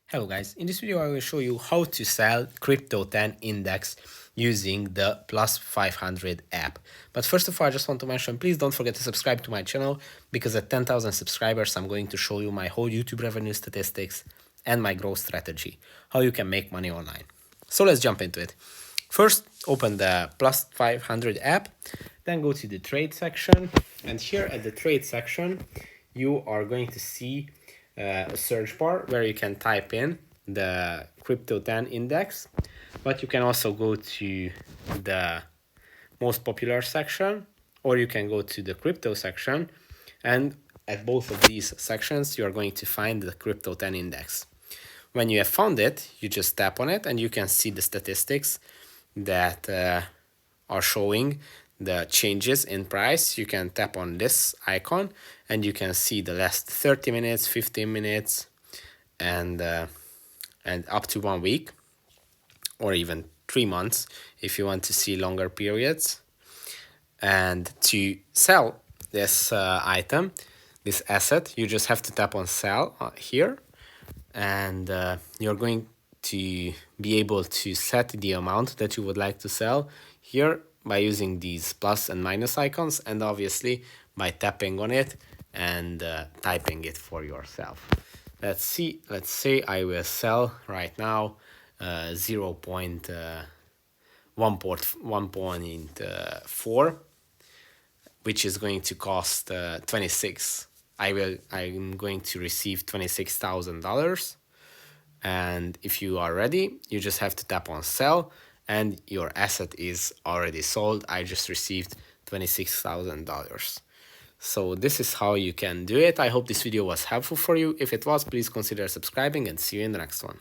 Hello guys, in this video I will show you how to sell Crypto 10 index using the Plus500 app. But first of all, I just want to mention, please don't forget to subscribe to my channel because at 10,000 subscribers I'm going to show you my whole YouTube revenue statistics and my growth strategy, how you can make money online. So let's jump into it. First, open the Plus500 app, then go to the trade section, and here at the trade section you are going to see a search bar where you can type in the Crypto 10 index, but you can also go to the most popular section, or you can go to the crypto section, and at both of these sections you are going to find the Crypto 10 index. When you have found it, you just tap on it and you can see the statistics that are showing the changes in price. You can tap on this icon and you can see the last 30 minutes, 15 minutes, and up to 1 week, or even 3 months if you want to see longer periods. And to sell this item, this asset, you just have to tap on sell here, and you're going to be able to set the amount that you would like to sell here by using these plus and minus icons, and obviously by tapping on it and typing it for yourself. Let's say I will sell right now 1.4, which is going to cost 26. I'm going to receive $26,000. And if you are ready, you just have to tap on sell and your asset is already sold. I just received $26,000. So this is how you can do it. I hope this video was helpful for you. If it was, please consider subscribing and see you in the next one.